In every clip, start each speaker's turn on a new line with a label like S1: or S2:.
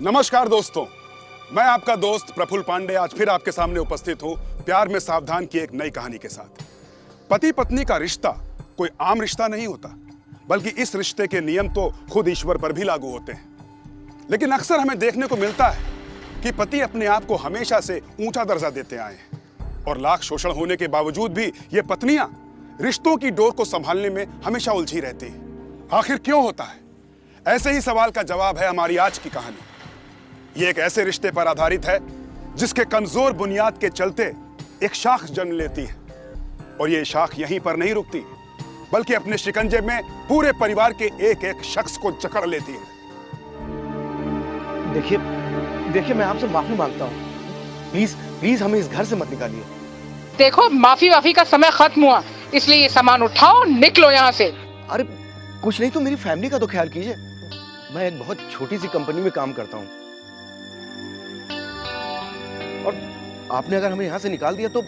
S1: नमस्कार दोस्तों, मैं आपका दोस्त प्रफुल्ल पांडे आज फिर आपके सामने उपस्थित हूं प्यार में सावधान की एक नई कहानी के साथ। पति पत्नी का रिश्ता कोई आम रिश्ता नहीं होता, बल्कि इस रिश्ते के नियम तो खुद ईश्वर पर भी लागू होते हैं। लेकिन अक्सर हमें देखने को मिलता है कि पति अपने आप को हमेशा से ऊंचा दर्जा देते आए हैं और लाख शोषण होने के बावजूद भी ये पत्नियां रिश्तों की डोर को संभालने में हमेशा उलझी रहती हैं। आखिर क्यों होता है? ऐसे ही सवाल का जवाब है हमारी आज की कहानी। ये एक ऐसे रिश्ते पर आधारित है जिसके कमजोर बुनियाद के चलते एक शाख जन्म लेती है, और ये शाख यहीं पर नहीं रुकती, बल्कि अपने शिकंजे में पूरे परिवार के एक एक शख्स को जकड़ लेती है।
S2: देखिए मैं आपसे माफी मांगता हूँ। प्लीज हमें इस घर से मत निकालिए।
S3: देखो, माफी का समय खत्म हुआ, इसलिए ये सामान उठाओ, निकलो यहाँ से।
S2: अरे कुछ नहीं तो मेरी फैमिली का तो ख्याल कीजिए। मैं एक बहुत छोटी सी कंपनी में काम करता हूँ, और आपने अगर हमें यहाँ से निकाल दिया तो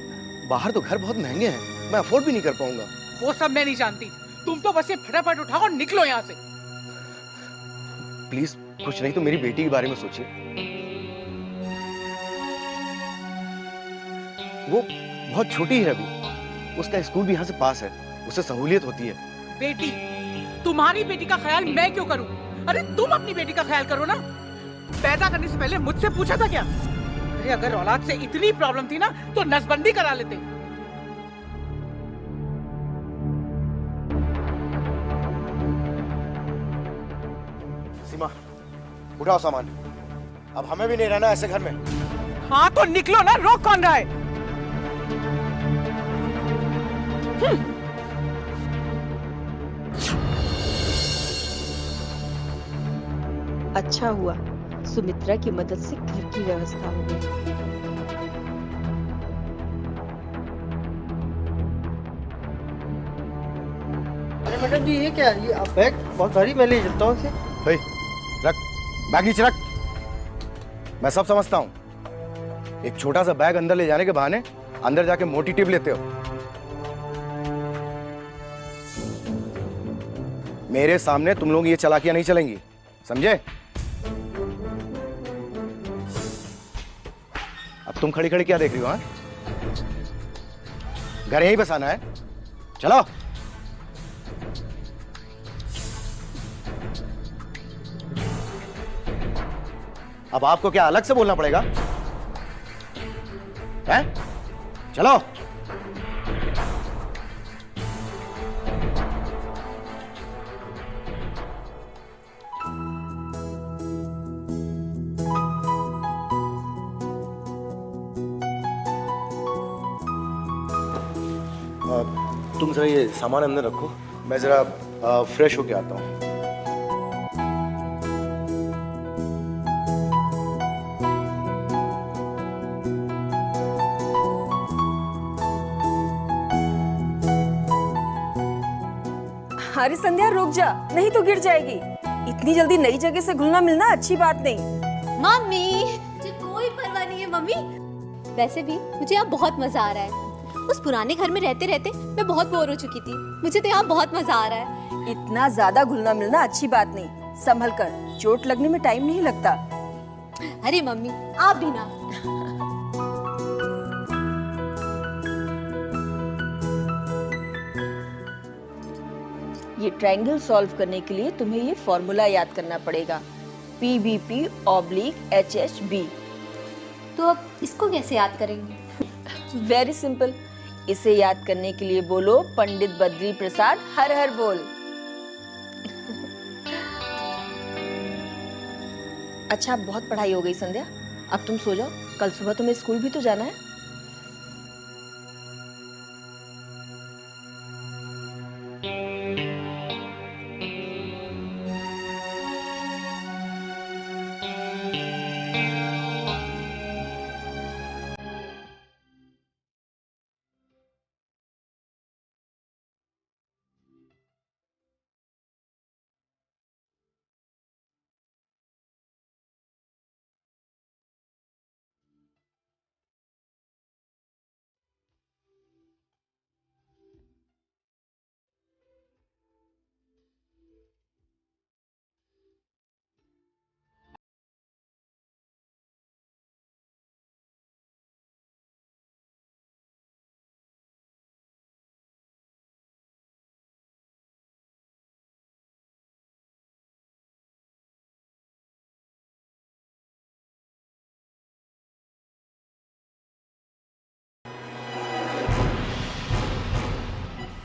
S2: बाहर तो घर बहुत महंगे हैं, मैं अफोर्ड भी नहीं कर पाऊंगा।
S3: वो सब मैं नहीं जानती, तुम तो बस ये फटाफट उठाओ और निकलो यहाँ से।
S2: प्लीज कुछ नहीं तो मेरी बेटी के बारे में सोचिए। वो बहुत छोटी है अभी, उसका स्कूल भी यहाँ से पास है, उसे सहूलियत होती है।
S3: बेटी? तुम्हारी बेटी का ख्याल मैं क्यों करूं? अरे तुम अपनी बेटी का ख्याल करो ना। पैदा करने से पहले मुझसे पूछा था क्या? अरे अगर औलाद से इतनी प्रॉब्लम थी ना तो नसबंदी करा लेते।
S2: सीमा, उठाओ सामान, अब हमें भी नहीं रहना ऐसे घर में।
S3: हाँ तो निकलो ना, रोक कौन रहा है?
S4: अच्छा हुआ सुमित्रा की मदद से घर की व्यवस्था हो गई।
S5: अरे मैडम जी, ये क्या? ये बैग बहुत भारी, मैं ले चलता हूँ इसे।
S2: रख, बैग नीचे रख। मैं सब समझता हूँ, एक छोटा सा बैग अंदर ले जाने के बहाने अंदर जाके मोटी टिप लेते हो। मेरे सामने तुम लोग ये चालाकियां नहीं चलेंगी, समझे? अब तुम खड़ी खड़ी क्या देख रही हो? हाँ, घर यहीं बसाना है, चलो। अब आपको क्या अलग से बोलना पड़ेगा? हैं? चलो। तुम जरा ये सामान अंदर रखो, मैं जरा फ्रेश होके आता हूँ।
S4: अरे संध्या रुक जा, नहीं तो गिर जाएगी। इतनी जल्दी नई जगह से घुलना मिलना अच्छी बात नहीं।
S6: मम्मी, मुझे कोई परवाह नहीं है मम्मी। वैसे भी मुझे यहाँ बहुत मजा आ रहा है। उस पुराने घर में रहते रहते मैं बहुत बोर हो चुकी थी। मुझे तो यहाँ बहुत मजा आ रहा है।
S4: इतना ज्यादा घुलना मिलना अच्छी बात नहीं, संभल कर, चोट लगने में टाइम नहीं लगता।
S6: अरे मम्मी, आप भी ना।
S4: ये ट्रायंगल सॉल्व करने के लिए तुम्हें ये फॉर्मूला याद करना पड़ेगा, PVP/HHB।
S6: तो अब इसको कैसे याद करेंगे?
S4: वेरी सिंपल, इसे याद करने के लिए बोलो पंडित बद्री प्रसाद हर हर बोल। अच्छा, बहुत पढ़ाई हो गई संध्या, अब तुम सो जाओ, कल सुबह तुम्हें स्कूल भी तो जाना है।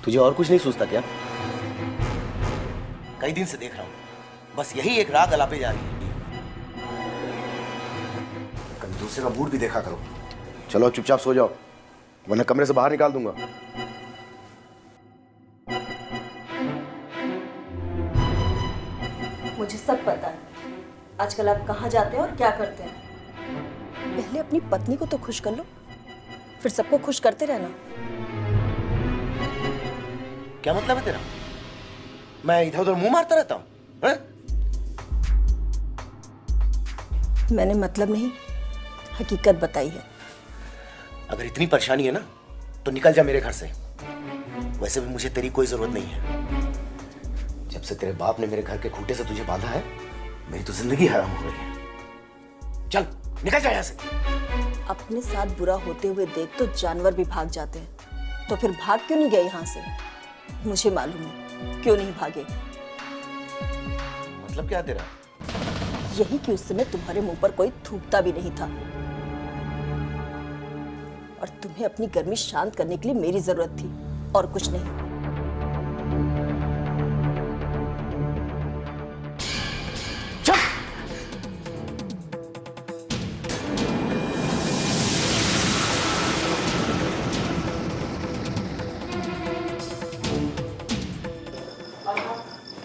S2: तुझे और कुछ नहीं सोचता क्या? कई दिन से देख रहा हूं, बस यही एक राग अलापे जा रही है। कभी दूसरे का मूड भी देखा करो। चलो चुपचाप सो जाओ, वरना कमरे से बाहर निकाल दूंगा।
S4: मुझे सब पता है आजकल आप कहाँ जाते हैं और क्या करते हैं। पहले अपनी पत्नी को तो खुश कर लो, फिर सबको खुश करते रहना।
S2: क्या मतलब है तेरा? मैं इधर उधर मुंह मारता रहता हूं?
S4: मैंने मतलब नहीं, हकीकत बताई है।
S2: अगर इतनी परेशानी है ना तो निकल जा मेरे घर से। वैसे भी मुझे तेरी कोई जरूरत नहीं है। जब से तेरे बाप ने मेरे घर के खूंटे से तुझे बांधा है, मेरी तो जिंदगी हराम हो गई है। चल निकल जा यहाँ से।
S4: अपने साथ बुरा होते हुए देख तो जानवर भी भाग जाते हैं, तो फिर भाग क्यों नहीं गए यहाँ से? मुझे मालूम है क्यों नहीं भागे।
S2: मतलब क्या तेरा?
S4: यही कि उस समय तुम्हारे मुंह पर कोई थूकता भी नहीं था, और तुम्हें अपनी गर्मी शांत करने के लिए मेरी जरूरत थी और कुछ नहीं।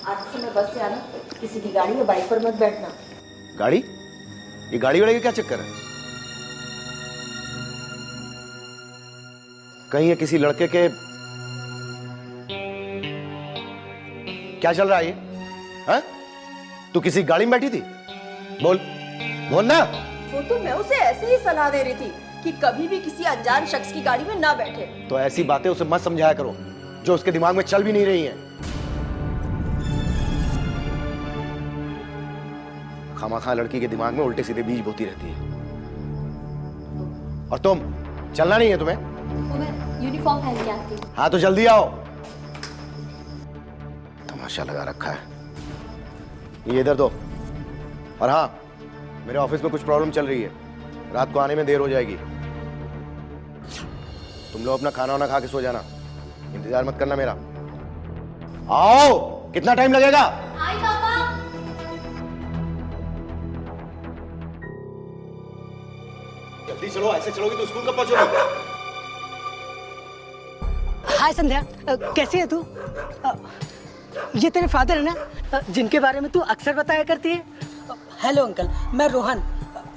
S4: आज से मैं बस से आना, किसी की गाड़ी या बाइक पर मत बैठना।
S2: गाड़ी? ये गाड़ी वाले का क्या चक्कर है? कहीं ये किसी लड़के के क्या चल रहा है ये? हाँ? तू किसी गाड़ी में बैठी थी? बोल बोल ना।
S4: वो तो मैं उसे ऐसे ही सलाह दे रही थी कि कभी भी किसी अनजान शख्स की गाड़ी में ना बैठे।
S2: तो ऐसी बातें उसे मत समझाया करो जो उसके दिमाग में चल भी नहीं रही हैं। खामाखा लड़की के दिमाग में उल्टे सीधे बीज बोती रहती है। और तुम चलना नहीं है तुम्हें?
S6: तो मैं यूनिफॉर्म पहन के आती हूँ।
S2: हाँ तो जल्दी आओ। तमाशा लगा रखा है। ये इधर दो। और हाँ, मेरे ऑफिस में कुछ प्रॉब्लम चल रही है, रात को आने में देर हो जाएगी। तुम लोग अपना खाना वाना खा के सो जाना, इंतजार मत करना मेरा। आओ, कितना टाइम लगेगा?
S6: हाय पापा।
S2: जल्दी चलो, ऐसे चलोगी तो स्कूल कब पहुंचोगी?
S7: हाय संध्या, कैसी है तू? ये तेरे फादर है ना, जिनके बारे में तू अक्सर बताया करती है? हेलो अंकल, मैं रोहन,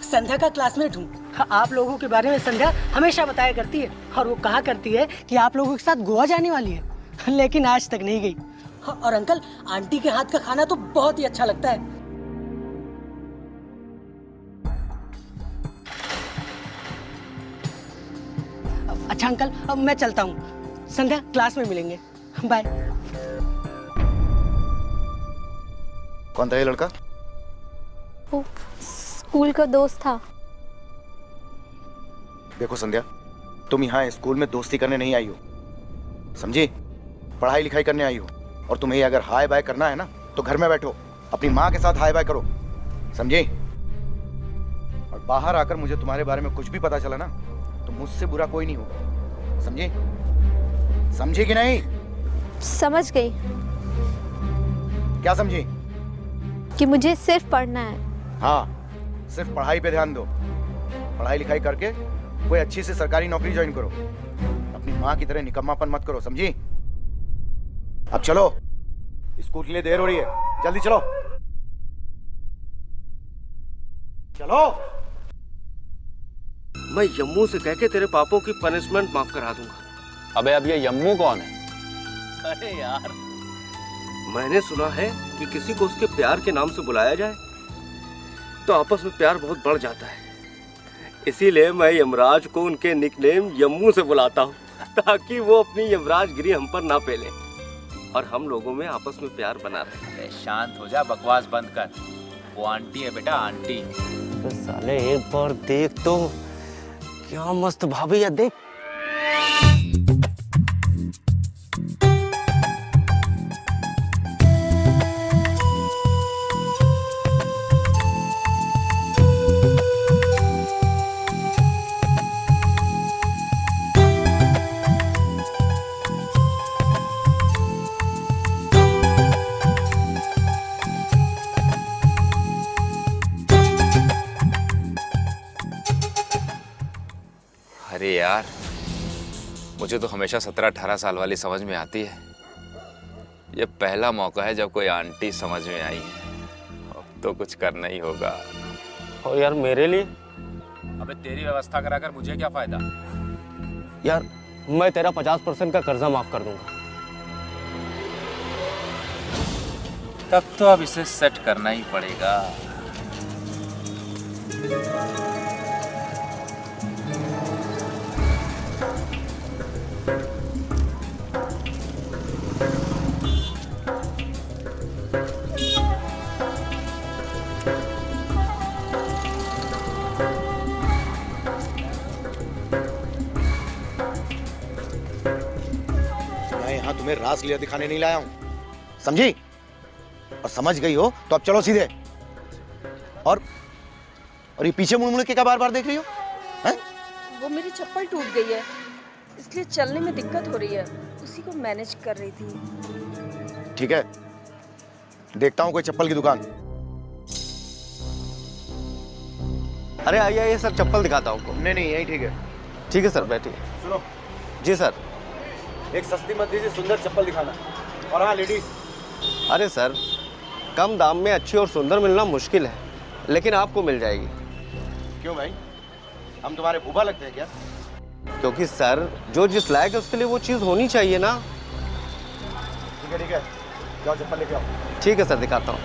S7: संध्या का क्लासमेट हूँ। आप लोगों के बारे में संध्या हमेशा बताया करती है, और वो कहा करती है कि आप लोगों के साथ गोवा जाने वाली है, लेकिन आज तक नहीं गई। और अंकल, आंटी के हाथ का खाना तो बहुत ही अच्छा लगता है। अच्छा अंकल, अब मैं चलता हूँ, संध्या क्लास में मिलेंगे, बाय।
S2: कौन था ये लड़का?
S6: वो स्कूल का दोस्त था।
S2: देखो संध्या, तुम यहाँ स्कूल में दोस्ती करने नहीं आई हो, समझी? पढ़ाई लिखाई करने आई हो। और तुम्हें अगर हाय बाय करना है ना तो घर में बैठो, अपनी माँ के साथ हाय बाय करो, समझी? और बाहर आकर मुझे तुम्हारे बारे में कुछ भी पता चला ना तो मुझसे बुरा कोई नहीं होगा, समझी? समझी कि नहीं?
S6: समझ गई
S2: क्या समझी?
S6: कि मुझे सिर्फ पढ़ना है।
S2: हाँ, सिर्फ पढ़ाई पे ध्यान दो। पढ़ाई लिखाई करके कोई अच्छी सी सरकारी नौकरी ज्वाइन करो, अपनी माँ की तरह निकम्मापन मत करो, समझी? अब चलो, स्कूल के लिए देर हो रही है, जल्दी चलो। चलो।
S8: मैं यम्मू से कह के तेरे पापों की पनिशमेंट माफ करा दूंगा।
S9: अबे अब ये यम्मू कौन है?
S8: अरे यार, मैंने सुना है कि किसी को उसके प्यार के नाम से बुलाया जाए तो आपस में प्यार बहुत बढ़ जाता है। इसीलिए मैं यमराज को उनके निकनेम यम्मू से बुलाता हूँ, ताकि वो अपनी यमराजगिरी हम पर ना पेले और हम लोगों में आपस में प्यार बना रहे।
S9: शांत हो जा, बकवास बंद कर। वो आंटी है बेटा, आंटी।
S8: तो साले एक बार देख तो, क्या मस्त भाभी है, देख।
S9: अरे यार, मुझे तो हमेशा 17-18 साल वाली समझ में आती है। ये पहला मौका है जब कोई आंटी समझ में आई है। अब तो कुछ करना ही होगा।
S8: और यार मेरे लिए
S9: अबे तेरी व्यवस्था कराकर मुझे क्या फायदा?
S8: यार मैं तेरा 50% का कर्जा माफ कर दूंगा।
S9: तब तो अब इसे सेट करना ही पड़ेगा।
S2: मैं यहाँ तुम्हें रासलीला दिखाने नहीं लाया हूँ, समझी? और समझ गई हो तो अब चलो सीधे। और ये पीछे मुड़ मुड़ के क्या बार बार देख रही हो? हैं?
S4: वो मेरी चप्पल टूट गई है, इसलिए चलने में दिक्कत हो रही है, उसी को मैनेज कर रही थी।
S2: ठीक है, देखता हूँ कोई चप्पल की दुकान।
S8: अरे आइए आइए सर, चप्पल दिखाता हूँ आपको।
S2: नहीं यही ठीक है।
S8: ठीक है सर, बैठिए।
S2: सुनो,
S8: जी सर।
S2: एक सस्ती मत दीजिए, सुंदर चप्पल दिखाना। और हाँ लेडीज।
S8: अरे सर, कम दाम में अच्छी और सुंदर मिलना मुश्किल है, लेकिन आपको मिल जाएगी।
S2: क्यों भाई, हम तुम्हारे फूफा लगते हैं क्या?
S8: क्योंकि सर जो जिस लायक है उसके लिए वो चीज़ होनी चाहिए ना।
S2: ठीक है, जाओ चप्पल लेके आओ।
S8: ठीक है सर, दिखाता हूँ।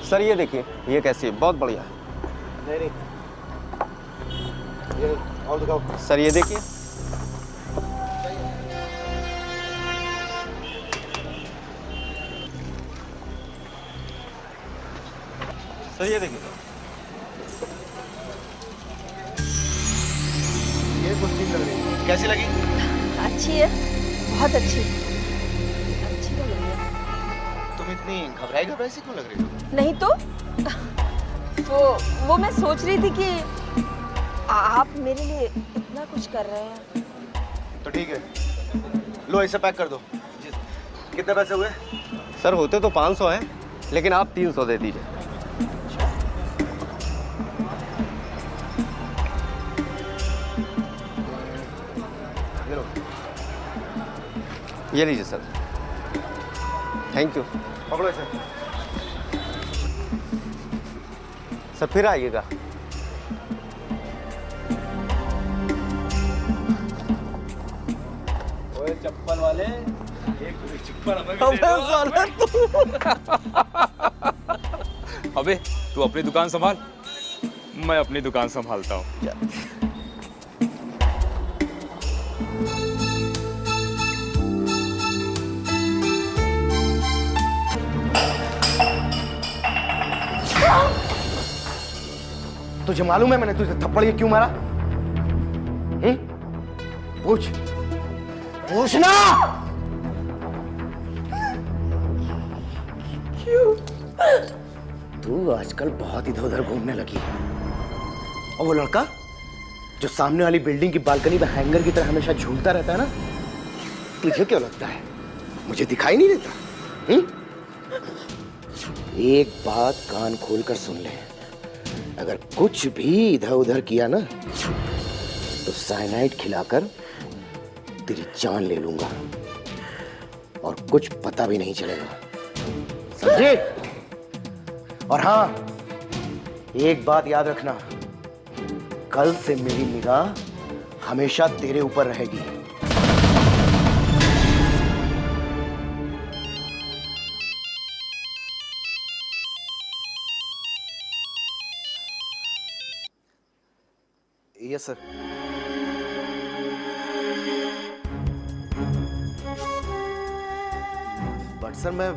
S8: सर ये देखिए, ये कैसी है? बहुत बढ़िया है।
S2: नहीं ये और दिखाओ।
S8: सर ये देखिए। सर ये देखिए।
S2: ये कुछ ठीक लग रही है, कैसी लगी?
S4: अच्छी है, बहुत अच्छी लग रही है।
S2: तुम इतनी घबराई सी क्यों लग रही हो?
S4: नहीं तो वो मैं सोच रही थी कि आप मेरे लिए इतना कुछ कर रहे हैं।
S2: तो ठीक है, लो इसे पैक कर दो। कितने पैसे हुए?
S8: सर होते तो 500 हैं, लेकिन आप 300 दे दीजिए।
S2: ये लो।
S8: ये लीजिए सर। Thank you.
S2: पकड़ो इसे।
S8: सर फिर आइएगा।
S9: ओए चप्पल वाले, एक चप्पल हमें अबे तू अपनी दुकान संभाल, मैं अपनी दुकान संभालता हूँ।
S2: तुझे मालूम है मैंने तुझे थप्पड़ ये क्यों मारा? पूछना। क्यों? तू आजकल बहुत इधर उधर घूमने लगी है। और वो लड़का जो सामने वाली बिल्डिंग की बालकनी में हैंगर की तरह हमेशा झूलता रहता है ना, तुझे क्यों लगता है मुझे दिखाई नहीं देता? एक बात कान खोलकर सुन ले, अगर कुछ भी इधर उधर किया ना तो साइनाइड खिलाकर तेरी जान ले लूंगा और कुछ पता भी नहीं चलेगा, समझे? और हाँ, एक बात याद रखना, कल से मेरी निगाह हमेशा तेरे ऊपर रहेगी। Yes sir. बट सर मैं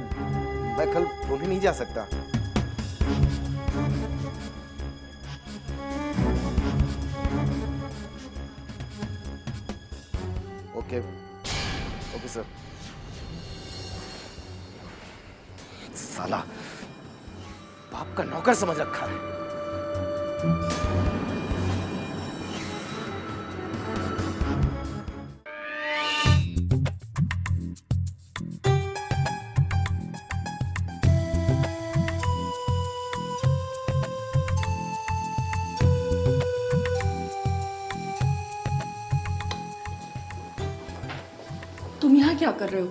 S2: कल पुणे नहीं जा सकता। Okay okay sir. साला बाप का नौकर समझ रखा है।
S4: क्या कर रहे हो?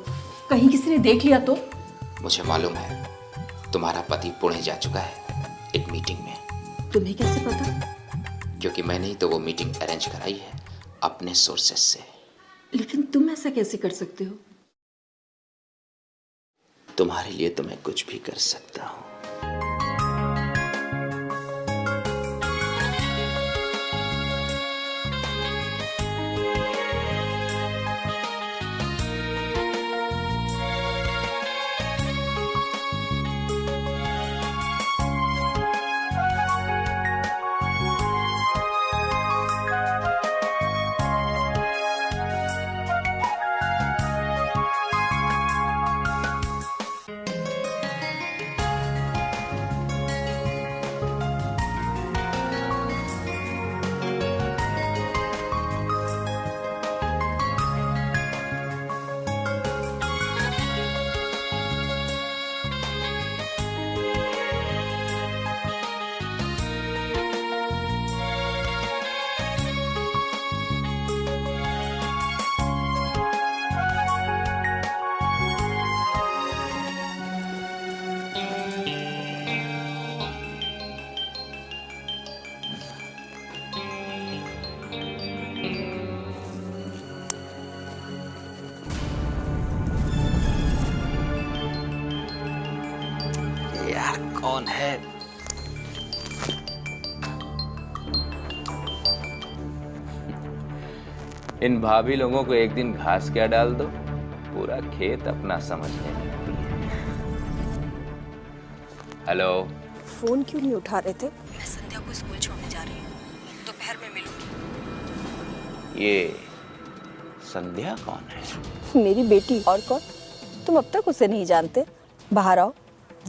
S4: कहीं किसी ने देख लिया तो?
S9: मुझे मालूम है तुम्हारा पति पुणे जा चुका है एक मीटिंग में।
S4: तुम्हें कैसे पता?
S9: क्योंकि मैंने ही तो वो मीटिंग अरेंज कराई है अपने सोर्सेस से।
S4: लेकिन तुम ऐसा कैसे कर सकते हो?
S9: तुम्हारे लिए तो मैं कुछ भी कर सकता हूँ। यार कौन है? इन भाभी लोगों को एक दिन घास क्या डाल दो, पूरा खेत अपना समझने लगती है। हेलो।
S4: फोन क्यों नहीं उठा रहे थे? मैं संध्या को स्कूल छोड़ने जा रही हूँ, दोपहर में मिलूंगी।
S9: ये संध्या कौन है?
S4: मेरी बेटी, और कौन? तुम अब तक उसे नहीं जानते? बाहर आओ,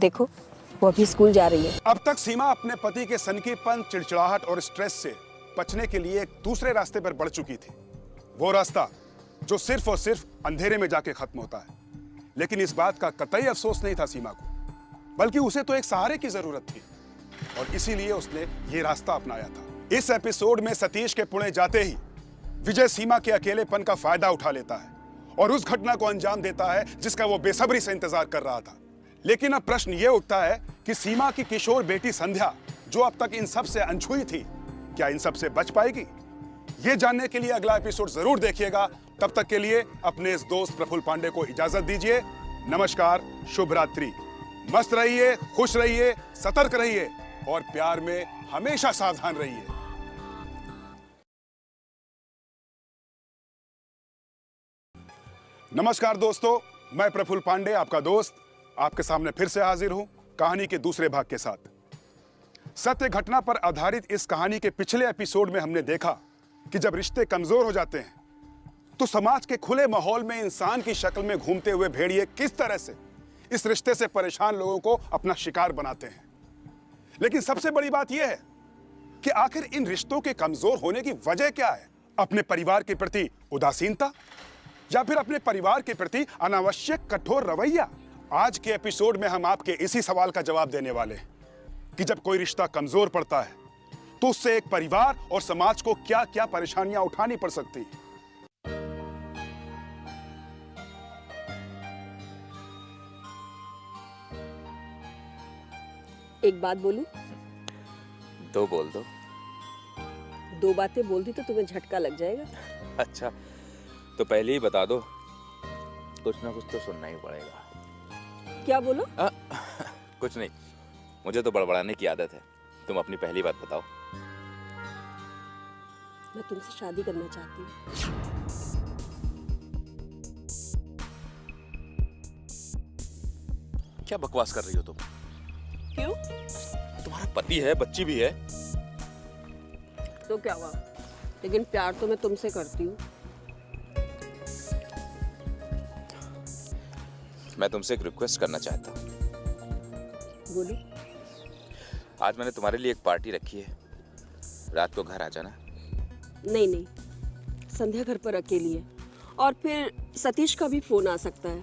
S4: देखो वो अभी स्कूल जा रही है।
S1: अब तक सीमा अपने पति के सनकीपन, चिड़चिड़ाहट और स्ट्रेस से बचने के लिए एक दूसरे रास्ते पर बढ़ चुकी थी। वो रास्ता जो सिर्फ और सिर्फ अंधेरे में जाके खत्म होता है। लेकिन इस बात का कतई अफसोस नहीं था सीमा को, बल्कि उसे तो एक सहारे की जरूरत थी और इसीलिए उसने ये रास्ता अपनाया था। इस एपिसोड में सतीश के पुणे जाते ही विजय सीमा के अकेलेपन का फायदा उठा लेता है और उस घटना को अंजाम देता है जिसका वो बेसब्री से इंतजार कर रहा था। लेकिन अब प्रश्न ये उठता है कि सीमा की किशोर बेटी संध्या, जो अब तक इन सब से अनछुई थी, क्या इन सब से बच पाएगी? ये जानने के लिए अगला एपिसोड जरूर देखिएगा। तब तक के लिए अपने इस दोस्त प्रफुल्ल पांडे को इजाजत दीजिए। नमस्कार, शुभ रात्रि। मस्त रहिए, खुश रहिए, सतर्क रहिए और प्यार में हमेशा सावधान रहिए। नमस्कार दोस्तों, मैं प्रफुल्ल पांडे, आपका दोस्त, आपके सामने फिर से हाजिर हूं कहानी के दूसरे भाग के साथ। सत्य घटना पर आधारित इस कहानी के पिछले एपिसोड में हमने देखा कि जब रिश्ते कमजोर हो जाते हैं तो समाज के खुले माहौल में इंसान की शक्ल में घूमते हुए भेड़िए किस तरह से इस रिश्ते से परेशान लोगों को अपना शिकार बनाते हैं। लेकिन सबसे बड़ी बात यह है कि आखिर इन रिश्तों के कमजोर होने की वजह क्या है? अपने परिवार के प्रति उदासीनता या फिर अपने परिवार के प्रति अनावश्यक कठोर रवैया? आज के एपिसोड में हम आपके इसी सवाल का जवाब देने वाले हैं कि जब कोई रिश्ता कमजोर पड़ता है तो उससे एक परिवार और समाज को क्या क्या परेशानियां उठानी पड़ सकती हैं।
S4: एक बात बोलूं?
S9: दो बोल दो।
S4: दो बातें बोल दी तो तुम्हें झटका लग जाएगा।
S9: अच्छा, तो पहले ही बता दो, कुछ ना कुछ तो सुनना ही पड़ेगा।
S4: क्या बोलो?
S9: कुछ नहीं, मुझे तो बड़बड़ाने की आदत है। तुम अपनी पहली बात बताओ।
S4: मैं तुमसे शादी करना चाहती हूँ।
S9: क्या बकवास कर रही हो तुम?
S4: क्यों?
S9: तुम्हारा पति है, बच्ची भी है।
S4: तो क्या हुआ? लेकिन प्यार तो मैं तुमसे करती हूँ।
S9: मैं तुमसे एक रिक्वेस्ट करना चाहता हूँ।
S4: बोलो।
S9: आज मैंने तुम्हारे लिए एक पार्टी रखी है, रात को घर आ जाना।
S4: नहीं नहीं, संध्या घर पर अकेली है और फिर सतीश का भी फोन आ सकता है।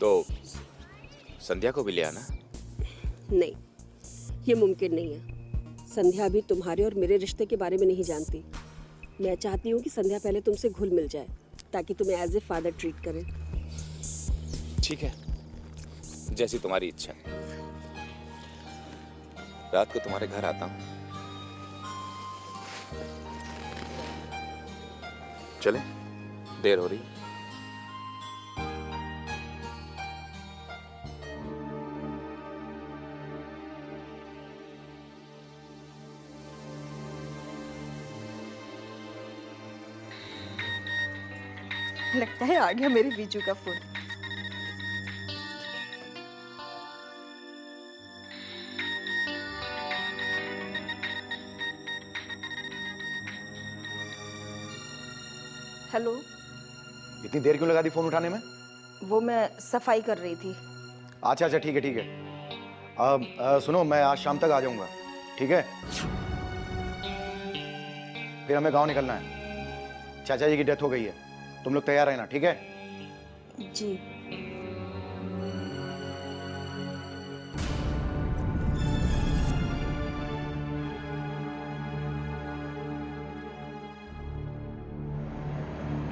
S9: तो संध्या को भी ले आना।
S4: नहीं, ये मुमकिन नहीं है। संध्या भी तुम्हारे और मेरे रिश्ते के बारे में नहीं जानती। मैं चाहती हूँ कि संध्या पहले तुमसे घुल मिल जाए ताकि तुम्हें एज ए फादर ट्रीट करे।
S9: ठीक है, जैसी तुम्हारी इच्छा। रात को तुम्हारे घर आता हूं। चले, देर हो रही।
S4: लगता है आ गया मेरे बीजू का फोन। हेलो।
S2: इतनी देर क्यों लगा दी फोन उठाने में?
S4: वो मैं सफाई कर रही थी।
S2: अच्छा अच्छा, ठीक है ठीक है। सुनो, मैं आज शाम तक आ जाऊंगा, ठीक है? फिर हमें गांव निकलना है। चाचा जी की डेथ हो गई है, तुम लोग तैयार रहना, ठीक है?
S4: जी।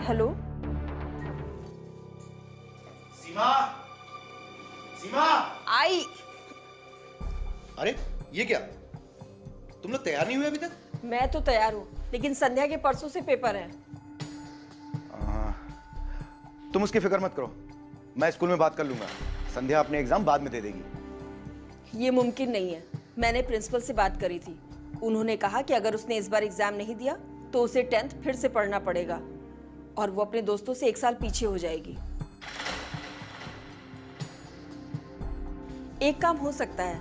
S4: हेलो।
S2: सीमा, सीमा।
S4: आई।
S2: अरे ये क्या, तुम लोग तैयार नहीं हुए अभी तक?
S4: मैं तो तैयार हूँ, लेकिन संध्या के परसों से पेपर है।
S2: तुम उसकी फिक्र मत करो, मैं स्कूल में बात कर लूंगा। संध्या अपने एग्जाम बाद में दे देगी।
S4: ये मुमकिन नहीं है। मैंने प्रिंसिपल से बात करी थी, उन्होंने कहा कि अगर उसने इस बार एग्जाम नहीं दिया तो उसे 10th फिर से पढ़ना पड़ेगा और वो अपने दोस्तों से 1 साल पीछे हो जाएगी। एक काम हो सकता है,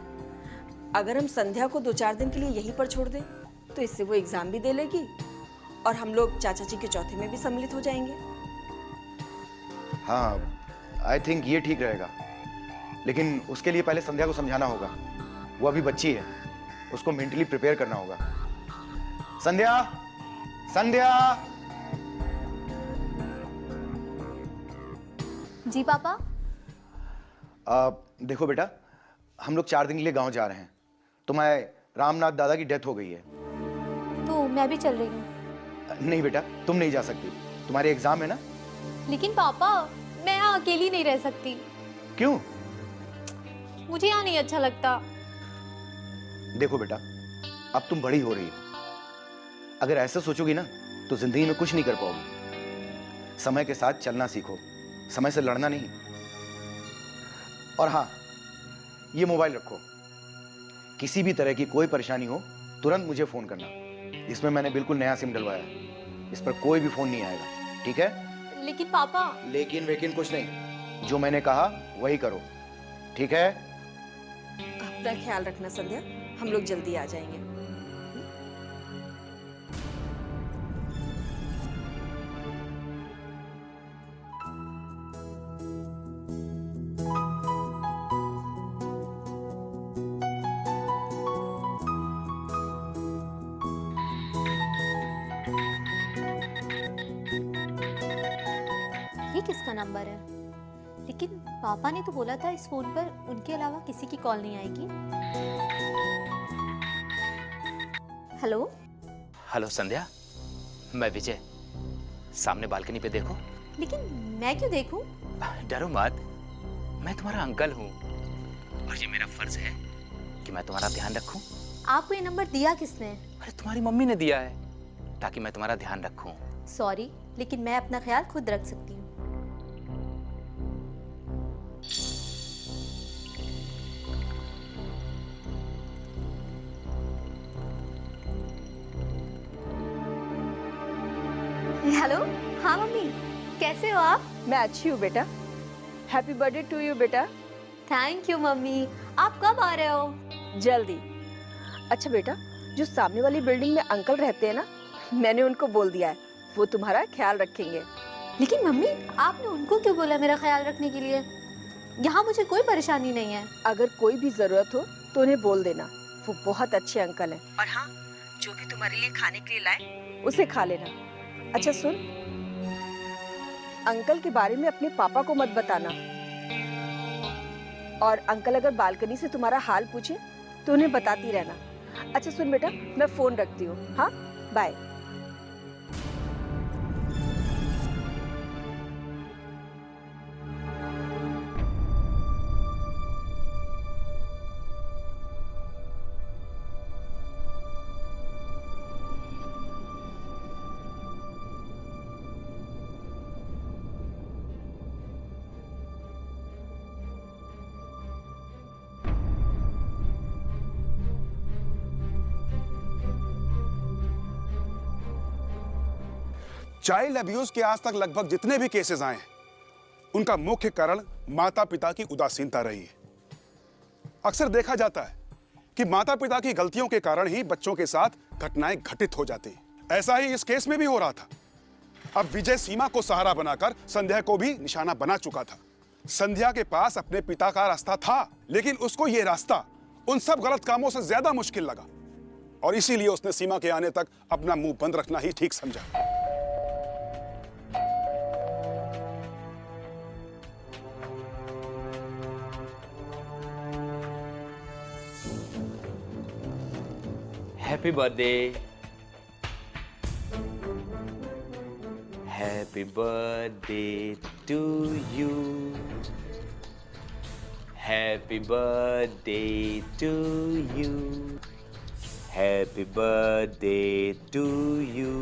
S4: अगर हम संध्या को 2-4 दिन के लिए यहीं पर छोड़ दें तो इससे वो एग्जाम भी दे लेगी और हम लोग चाचा जी के चौथे में भी सम्मिलित हो जाएंगे।
S2: हाँ, आई थिंक ये ठीक रहेगा, लेकिन उसके लिए पहले संध्या को समझाना होगा। वो अभी बच्ची है, उसको मेंटली प्रिपेयर करना होगा। संध्या, संध्या।
S6: जी पापा।
S2: देखो बेटा, हम लोग 4 दिन के लिए गांव जा रहे हैं। तुम्हारे रामनाथ दादा की डेथ हो गई है।
S6: तो मैं भी चल रही हूँ।
S2: नहीं बेटा, तुम नहीं जा सकती, तुम्हारे एग्जाम है ना।
S6: लेकिन पापा, मैं यहाँ अकेली नहीं रह सकती।
S2: क्यों?
S6: मुझे यहाँ नहीं अच्छा लगता।
S2: देखो बेटा, अब तुम बड़ी हो रही हो, अगर ऐसा सोचोगी ना तो जिंदगी में कुछ नहीं कर पाओगी। समय के साथ चलना सीखो, समय से लड़ना नहीं। और हाँ, ये मोबाइल रखो, किसी भी तरह की कोई परेशानी हो तुरंत मुझे फोन करना। इसमें मैंने बिल्कुल नया सिम डलवाया है, इस पर कोई भी फोन नहीं आएगा, ठीक है?
S6: लेकिन पापा।
S2: लेकिन वेकिन कुछ नहीं, जो मैंने कहा वही करो, ठीक है?
S4: अपना ख्याल रखना संध्या, हम लोग जल्दी आ जाएंगे।
S6: ये किसका नंबर है? लेकिन पापा ने तो बोला था इस फोन पर उनके अलावा किसी की कॉल नहीं आएगी। हेलो।
S9: हेलो संध्या, मैं विजय। सामने बालकनी पे देखो।
S6: लेकिन मैं क्यों देखूं?
S9: डरो मत, मैं तुम्हारा अंकल हूँ और ये मेरा फर्ज है कि मैं तुम्हारा ध्यान रखूं।
S6: आपको ये नंबर दिया किसने?
S9: अरे तुम्हारी मम्मी ने दिया है ताकि मैं तुम्हारा ध्यान रखूं।
S6: सॉरी, लेकिन मैं अपना ख्याल खुद रख सकती हूँ। हेलो। हाँ मम्मी, कैसे हो आप?
S4: मैं अच्छी हूँ बेटा। हैप्पी बर्थडे टू यू बेटा।
S6: Thank you mummy. आप कब आ रहे हो?
S4: जल्दी। अच्छा बेटा, जो सामने वाली बिल्डिंग में अंकल रहते हैं ना, मैंने उनको बोल दिया है, वो तुम्हारा ख्याल रखेंगे।
S6: लेकिन मम्मी, आपने उनको क्यों बोला मेरा ख्याल रखने के लिए? यहाँ मुझे कोई परेशानी नहीं है।
S4: अगर कोई भी जरूरत हो तो उन्हें बोल देना, वो बहुत अच्छे अंकल हैं। और हाँ, जो भी तुम्हारे लिए खाने के लिए लाए उसे खा लेना। अच्छा सुन, अंकल के बारे में अपने पापा को मत बताना, और अंकल अगर बालकनी से तुम्हारा हाल पूछे तो उन्हें बताती रहना। अच्छा सुन बेटा, मैं फोन रखती हूँ। हाँ, बाय।
S1: चाइल्ड अब्यूज के आज तक लगभग जितने भी केसेस आए हैं, उनका मुख्य कारण माता पिता की उदासीनता रही है। अक्सर देखा जाता है कि माता पिता की गलतियों के कारण ही बच्चों के साथ घटनाएं घटित हो जाती हैं। ऐसा ही इस केस में भी हो रहा था। अब विजय सीमा को सहारा बनाकर संध्या को भी निशाना बना चुका था। संध्या के पास अपने पिता का रास्ता था, लेकिन उसको यह रास्ता उन सब गलत कामों से ज्यादा मुश्किल लगा और इसीलिए उसने सीमा के आने तक अपना मुंह बंद रखना ही ठीक समझा।
S9: Happy birthday, happy birthday to you, happy birthday to you, happy birthday to you.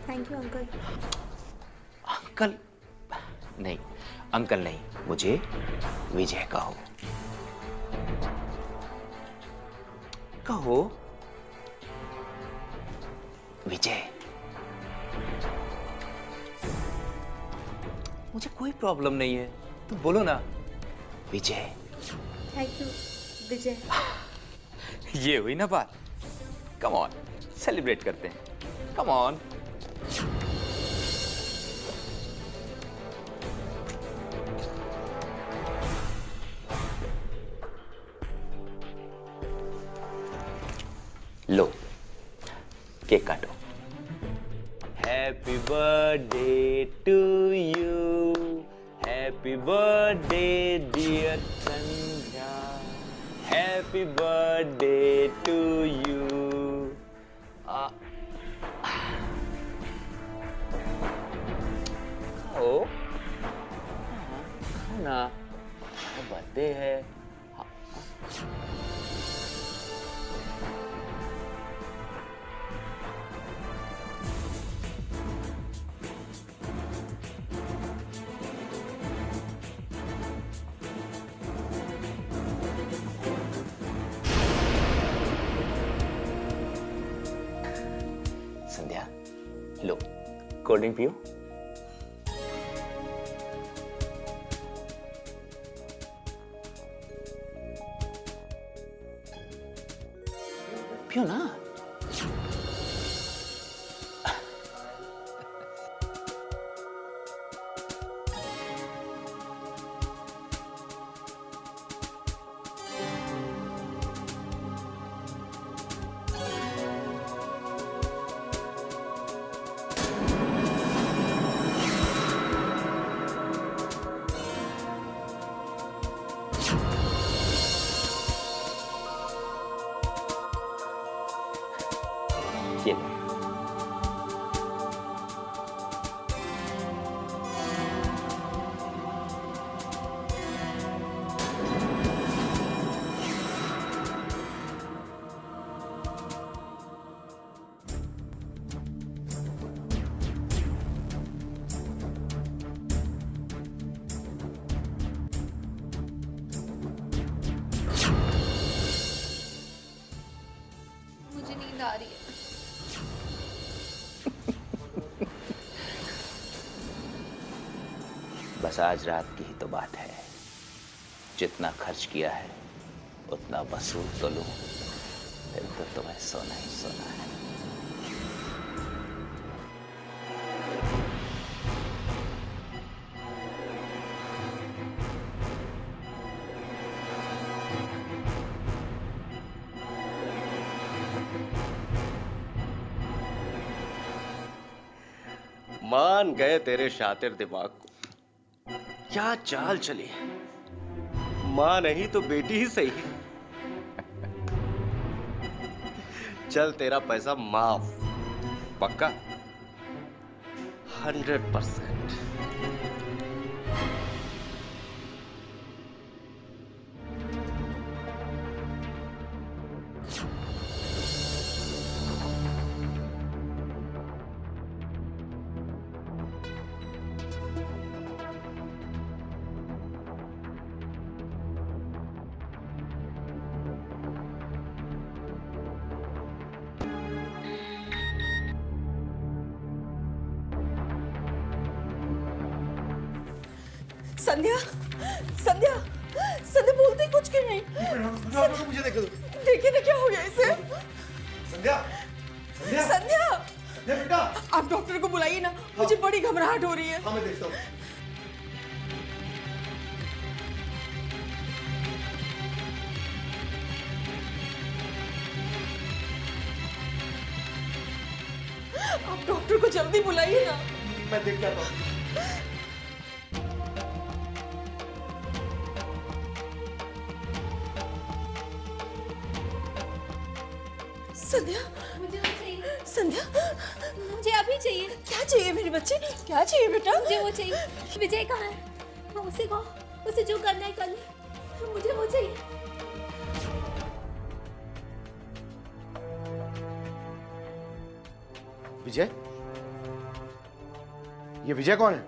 S6: Thank you uncle.
S9: Uncle नहीं, अंकल नहीं, मुझे विजय कहो। कहो विजय। मुझे कोई प्रॉब्लम नहीं है, तुम बोलो ना विजय।
S6: थैंक यू विजय।
S9: ये हुई ना बात। कम ऑन, सेलिब्रेट करते हैं। Come on. लो केक काटो। Happy birthday to you, happy birthday dear Sandhya, happy birthday to you. खाओ खाओ ना, बर्थडे है। संध्या लो कोल्ड ड्रिंक पियो। पियो ना। ये लो।
S6: मुझे नींद आ रही है।
S9: बस आज रात की ही तो बात है। जितना खर्च किया है उतना वसूल तो लूं, फिर तो तुम्हें सोना ही सोना है।
S8: मान गए तेरे शातिर दिमाग को। क्या चाल चली, मां नहीं तो बेटी ही सही। चल तेरा पैसा माफ।
S9: पक्का?
S8: 100%।
S4: संध्या संध्या संध्या बोलते कुछ क्यों नहीं?
S2: मुझे देख लो।
S4: देखिए ना क्या हो गया इसे।
S2: संध्या, संध्या,
S4: संध्या
S2: संध्या बेटा।
S4: आप डॉक्टर को बुलाइए ना, मुझे बड़ी घबराहट हो रही है।
S2: हाँ मैं देखता हूँ।
S4: आप डॉक्टर को जल्दी बुलाइए ना।
S2: मैं देख के आता हूँ।
S4: संध्या
S6: मुझे वो चाहिए,
S4: संध्या
S6: मुझे अभी चाहिए,
S4: क्या चाहिए मेरी बच्ची? क्या चाहिए बेटा?
S6: मुझे वो चाहिए। विजय कहाँ है? हाँ, उसे कहो, उसे जो करना है कर ले, मुझे वो चाहिए।
S2: विजय? ये विजय कौन है?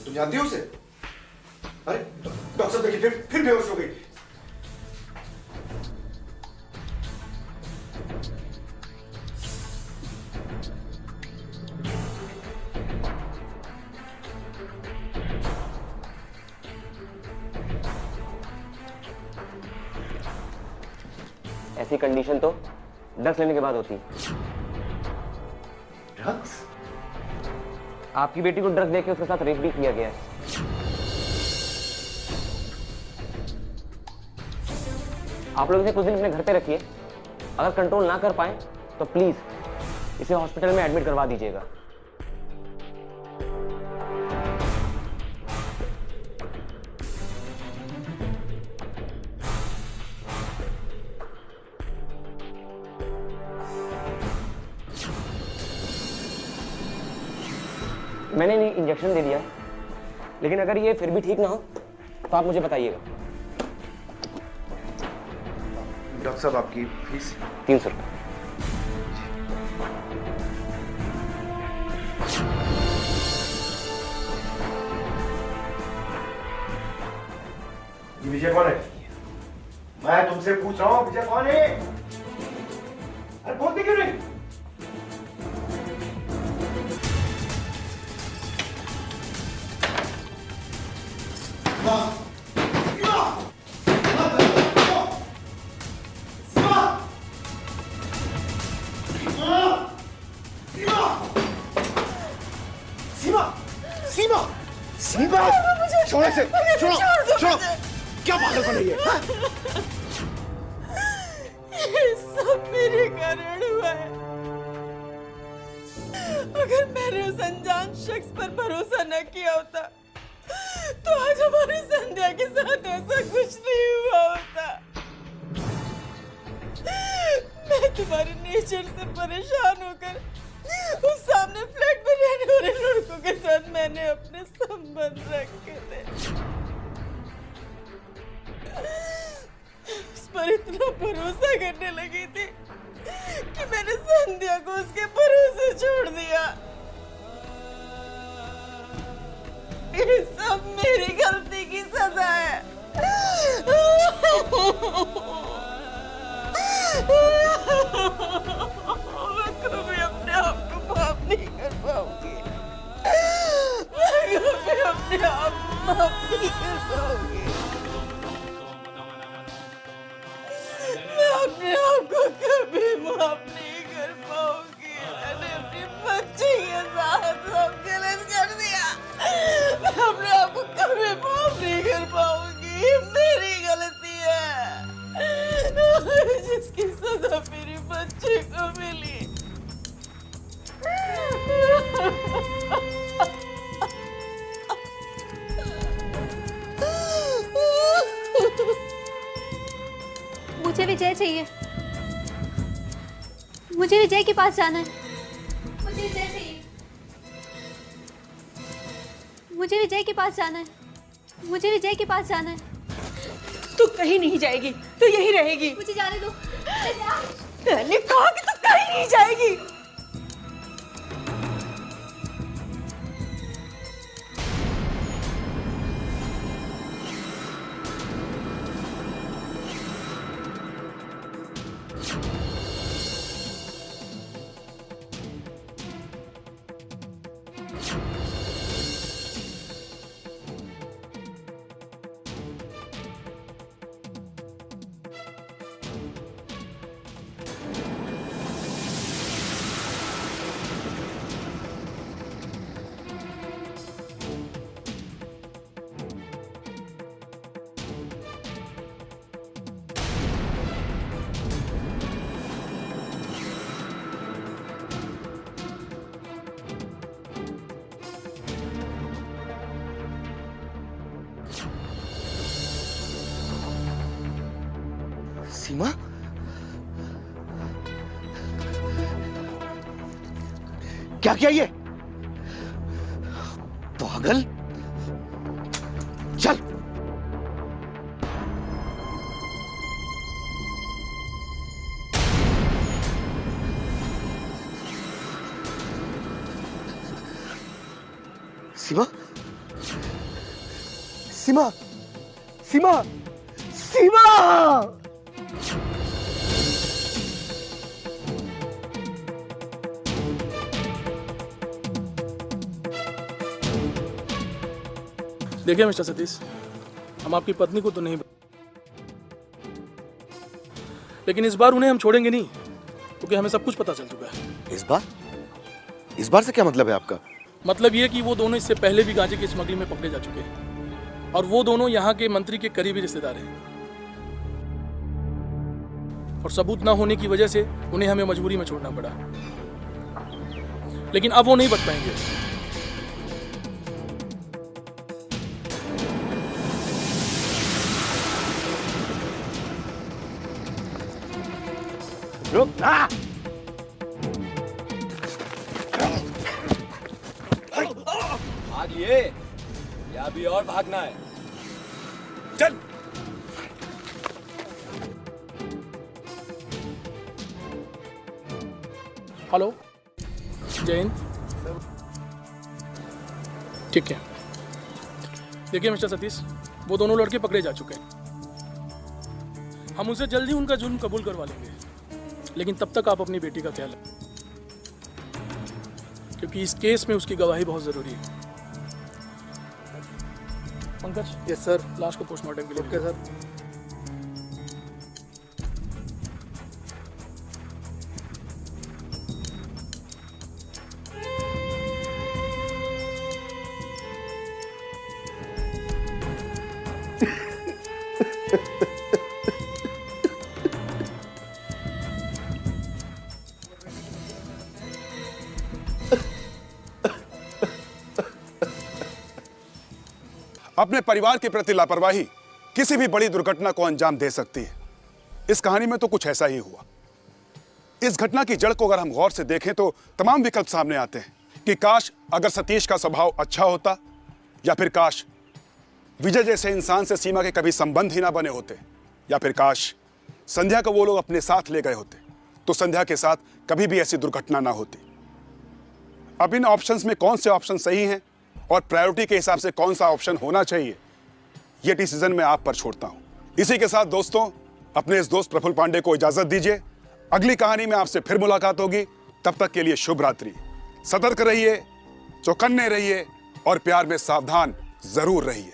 S2: तुम जानती हो उसे? अरे डॉक्टर साहब देखिए, फिर बेहोश हो गई।
S8: ऐसी कंडीशन तो ड्रग्स लेने के बाद होती है।
S2: ड्रग्स?
S8: आपकी बेटी को ड्रग्स देके उसके साथ रेप भी किया गया है। आप लोग इसे कुछ दिन अपने घर पे रखिए, अगर कंट्रोल ना कर पाए तो प्लीज इसे हॉस्पिटल में एडमिट करवा दीजिएगा। मैंने इन्हें इंजेक्शन दे दिया है, लेकिन अगर ये फिर भी ठीक ना हो तो आप मुझे बताइएगा।
S2: डॉक्टर साहब आपकी फीस?
S8: 300 रुपये।
S2: विजय कौन है? मैं तुमसे पूछ रहा हूँ, विजय कौन है? अरे बोलते क्यों नहीं? सीमा! सीमा! छोड़ो इसे! छोड़ो! छोड़ो! क्या पागलपन है ये?
S4: ये सब मेरे कारण हुआ है। अगर मैंने उस अनजान शख्स पर भरोसा न किया होता तो आज हमारी संध्या के साथ ऐसा कुछ नहीं हुआ होता। मैं तुम्हारे नेचर से परेशान होकर उस सामने फ्लैट में रहने वाले लड़कों के साथ मैंने अपने संबंध रखे थे। उस पर इतना भरोसा करने लगी थी कि मैंने संध्या को उसके भरोसे छोड़ दिया। ये सब मेरी गलती की सजा है। मैं कभी अपने आप को माफ नहीं कर पाऊंगी। मैं कभी अपने आप को माफ नहीं कर पाऊंगी। मैं अपने आप को कभी माफ नहीं कर पाऊंगी। मैंने अपनी बच्ची के साथ सब गलत कर दिया। मैं अपने आप को कभी माफ नहीं कर पाऊंगी। ये मेरी गलती है जिसकी सजा मेरी बच्ची को मिली।
S6: मुझे विजय चाहिए, मुझे विजय के पास जाना है। मुझे विजय चाहिए, मुझे विजय के पास जाना है, मुझे विजय के पास जाना है।
S4: तू कहीं नहीं जाएगी, तू यहीं रहेगी।
S6: मुझे जाने दो।
S4: मैंने कहा कि तू कहीं नहीं जाएगी।
S2: सीमा, क्या किया ये? पागल, चल। सीमा, सीमा, सीमा, सीमा!
S10: देखिए मिस्टर सतीश, हम आपकी पत्नी को तो नहीं, लेकिन इस बार उन्हें हम छोड़ेंगे नहीं, क्योंकि हमें सब कुछ पता चल चुका है।
S2: इस बार से क्या मतलब है आपका?
S10: मतलब ये कि वो दोनों इससे पहले भी गांजे की स्मगलिंग में पकड़े जा चुके हैं और वो दोनों यहाँ के मंत्री के करीबी रिश्तेदार हैं, और सबूत ना होने की वजह से उन्हें हमें मजबूरी में छोड़ना पड़ा, लेकिन अब वो नहीं बच पाएंगे।
S2: रुक ना!
S8: भागिए, या अभी और भागना है? चल।
S10: हेलो, जय हिंद। ठीक है, देखिए मिस्टर सतीश, वो दोनों लड़के पकड़े जा चुके हैं। हम उनसे जल्दी उनका जुर्म कबूल करवा लेंगे, लेकिन तब तक आप अपनी बेटी का ख्याल रखें, क्योंकि इस केस में उसकी गवाही बहुत जरूरी है। Pankaj,
S5: yes sir.
S10: लाश को पोस्टमार्टम के लिए
S5: ओके सर।
S1: अपने परिवार के प्रति लापरवाही किसी भी बड़ी दुर्घटना को अंजाम दे सकती है। इस कहानी में तो कुछ ऐसा ही हुआ। इस घटना की जड़ को अगर हम गौर से देखें तो तमाम विकल्प सामने आते हैं कि काश अगर सतीश का स्वभाव अच्छा होता, या फिर काश विजय जैसे इंसान से सीमा के कभी संबंध ही ना बने होते, या फिर काश संध्या को वो लोग अपने साथ ले गए होते तो संध्या के साथ कभी भी ऐसी दुर्घटना ना होती। अब इन ऑप्शंस में कौन से ऑप्शन सही हैं और प्रायोरिटी के हिसाब से कौन सा ऑप्शन होना चाहिए, यह डिसीजन मैं आप पर छोड़ता हूं। इसी के साथ दोस्तों, अपने इस दोस्त प्रफुल्ल पांडे को इजाजत दीजिए। अगली कहानी में आपसे फिर मुलाकात होगी। तब तक के लिए शुभ रात्रि। सतर्क रहिए, चौकन्ने रहिए और प्यार में सावधान जरूर रहिए।